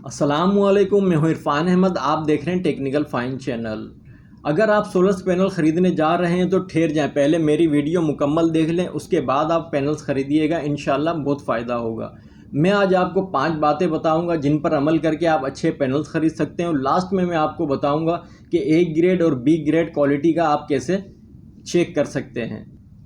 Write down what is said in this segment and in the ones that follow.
अस्सलामुअलैकुम, मैं हूं इरफान अहमद। आप देख रहे हैं टेक्निकल फाइन चैनल। अगर आप सोलर पैनल ख़रीदने जा रहे हैं तो ठहर जाएं, पहले मेरी वीडियो मुकम्मल देख लें, उसके बाद आप पैनल्स ख़रीदिएगा। इंशाल्लाह बहुत फ़ायदा होगा। मैं आज आपको 5 बातें बताऊंगा जिन पर अमल करके आप अच्छे पैनल्स ख़रीद सकते हैं, और लास्ट में मैं आपको बताऊंगा कि ए ग्रेड और बी ग्रेड क्वालिटी का आप कैसे चेक कर सकते हैं।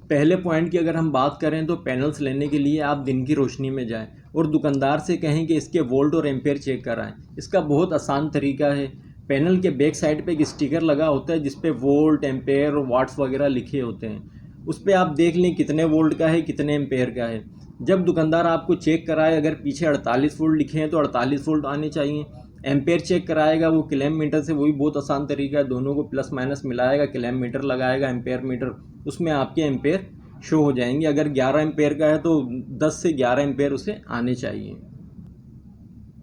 पहले पॉइंट की अगर हम बात करें तो पैनल्स लेने के लिए आप दिन की रोशनी में जाएं और दुकानदार से कहें कि इसके वोल्ट और एम्पेयर चेक कराएं। इसका बहुत आसान तरीका है। पैनल के बैक साइड पे एक स्टिकर लगा होता है जिस पे वोल्ट, एम्पेयर और वाट्स वगैरह लिखे होते हैं। उस पर आप देख लें कितने वोल्ट का है, कितने एम्पेयर का है। जब दुकानदार आपको चेक कराए, अगर पीछे 48 वोल्ट लिखे हैं तो 48 वोल्ट आने चाहिए। एम्पेयर चेक कराएगा वो क्लैम मीटर से, वही बहुत आसान तरीका है। दोनों को प्लस माइनस मिलाएगा, क्लैम मीटर लगाएगा, एम्पेयर मीटर, उसमें आपके एम्पेयर शो हो जाएंगे। अगर 11 एम्पेयर का है तो 10 से 11 एम्पेयर उसे आने चाहिए।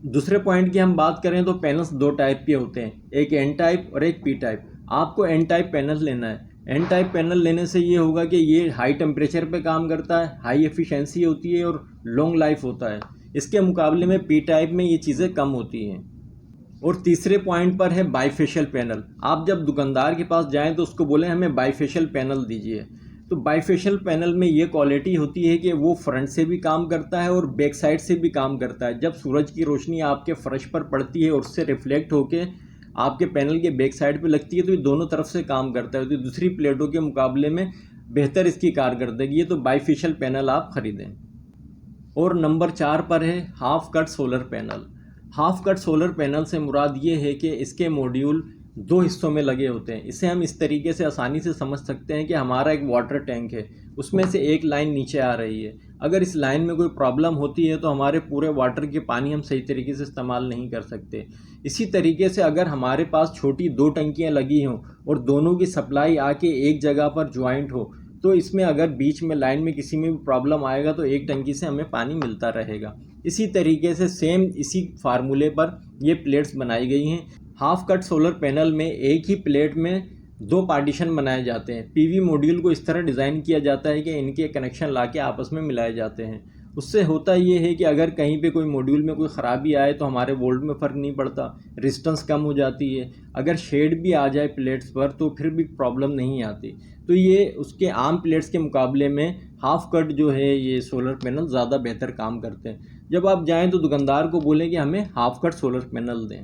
दूसरे पॉइंट की हम बात करें तो पैनल्स 2 टाइप के होते हैं, एक एन टाइप और एक पी टाइप। आपको एन टाइप पैनल लेना है। एन टाइप पैनल लेने से ये होगा कि ये हाई टेम्परेचर पे काम करता है, हाई एफिशिएंसी होती है और लॉन्ग लाइफ होता है। इसके मुकाबले में पी टाइप में ये चीज़ें कम होती हैं। और तीसरे पॉइंट पर है बाईफेशियल पैनल। आप जब दुकानदार के पास जाएं तो उसको बोलें हमें बाईफेशियल पैनल दीजिए। तो बाईफेशियल पैनल में ये क्वालिटी होती है कि वो फ्रंट से भी काम करता है और बैक साइड से भी काम करता है। जब सूरज की रोशनी आपके फर्श पर पड़ती है और उससे रिफ्लेक्ट होकर आपके पैनल के बैक साइड पे लगती है तो ये दोनों तरफ से काम करता है। तो दूसरी प्लेटों के मुकाबले में बेहतर इसकी कारकर्दगी है। तो बाईफेशियल पैनल आप ख़रीदें। और नंबर 4 पर है half cut solar panel. Half cut solar panel से मुराद ये है कि इसके मॉड्यूल 2 हिस्सों में लगे होते हैं। इसे हम इस तरीके से आसानी से समझ सकते हैं कि हमारा एक वाटर टैंक है, उसमें से एक लाइन नीचे आ रही है। अगर इस लाइन में कोई प्रॉब्लम होती है तो हमारे पूरे वाटर के पानी हम सही तरीके से इस्तेमाल नहीं कर सकते। इसी तरीके से अगर हमारे पास छोटी 2 टंकियाँ लगी हों और दोनों की सप्लाई आके एक जगह पर ज्वाइंट हो, तो इसमें अगर बीच में लाइन में किसी में भी प्रॉब्लम आएगा तो एक टंकी से हमें पानी मिलता रहेगा। इसी तरीके से सेम इसी फार्मूले पर ये प्लेट्स बनाई गई हैं। हाफ कट सोलर पैनल में एक ही प्लेट में 2 पार्टीशन बनाए जाते हैं। पीवी मॉड्यूल को इस तरह डिज़ाइन किया जाता है कि इनके कनेक्शन लाके आपस में मिलाए जाते हैं। उससे होता ये है कि अगर कहीं पे कोई मॉड्यूल में कोई ख़राबी आए तो हमारे वोल्ट में फ़र्क नहीं पड़ता, रेजिस्टेंस कम हो जाती है। अगर शेड भी आ जाए प्लेट्स पर तो फिर भी प्रॉब्लम नहीं आती। तो ये उसके आम प्लेट्स के मुकाबले में हाफ कट जो है ये सोलर पैनल ज़्यादा बेहतर काम करते हैं। जब आप जाएँ तो दुकानदार को बोलें कि हमें हाफ कट सोलर पैनल दें।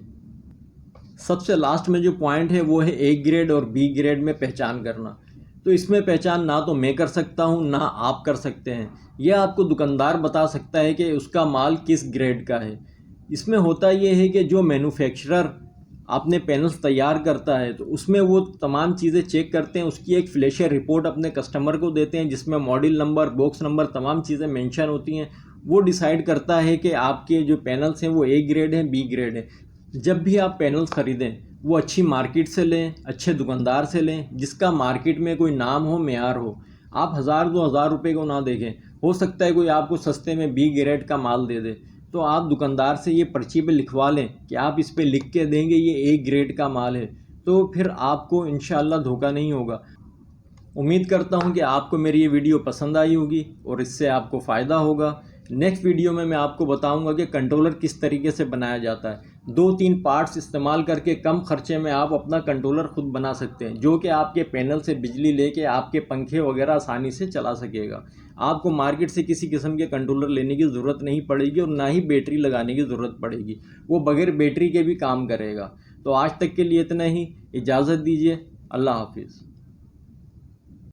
सबसे लास्ट में जो पॉइंट है वो है ए ग्रेड और बी ग्रेड में पहचान करना। तो इसमें पहचान ना तो मैं कर सकता हूँ ना आप कर सकते हैं। यह आपको दुकानदार बता सकता है कि उसका माल किस ग्रेड का है। इसमें होता यह है कि जो मैन्युफैक्चरर अपने पैनल्स तैयार करता है तो उसमें वो तमाम चीज़ें चेक करते हैं, उसकी एक फ्लैशर रिपोर्ट अपने कस्टमर को देते हैं जिसमें मॉडल नंबर, बॉक्स नंबर, तमाम चीज़ें मेंशन होती हैं। वो डिसाइड करता है कि आपके जो पैनल्स हैं वो ए ग्रेड हैं, बी ग्रेड हैं। जब भी आप पैनल्स ख़रीदें वो अच्छी मार्केट से लें, अच्छे दुकानदार से लें जिसका मार्केट में कोई नाम हो, मेयार हो। आप 1000-2000 रुपये को ना देखें। हो सकता है कोई आपको सस्ते में बी ग्रेड का माल दे दे, तो आप दुकानदार से ये पर्ची पे लिखवा लें कि आप इस पे लिख के देंगे ये ए ग्रेड का माल है, तो फिर आपको इंशाल्लाह धोखा नहीं होगा। उम्मीद करता हूँ कि आपको मेरी ये वीडियो पसंद आई होगी और इससे आपको फ़ायदा होगा। नेक्स्ट वीडियो में मैं आपको बताऊंगा कि कंट्रोलर किस तरीके से बनाया जाता है। 2-3 पार्ट्स इस्तेमाल करके कम खर्चे में आप अपना कंट्रोलर खुद बना सकते हैं, जो कि आपके पैनल से बिजली लेके आपके पंखे वगैरह आसानी से चला सकेगा। आपको मार्केट से किसी किस्म के कंट्रोलर लेने की ज़रूरत नहीं पड़ेगी और ना ही बैटरी लगाने की ज़रूरत पड़ेगी। वो बगैर बैटरी के भी काम करेगा। तो आज तक के लिए इतना ही। इजाज़त दीजिए। अल्लाह हाफिज़।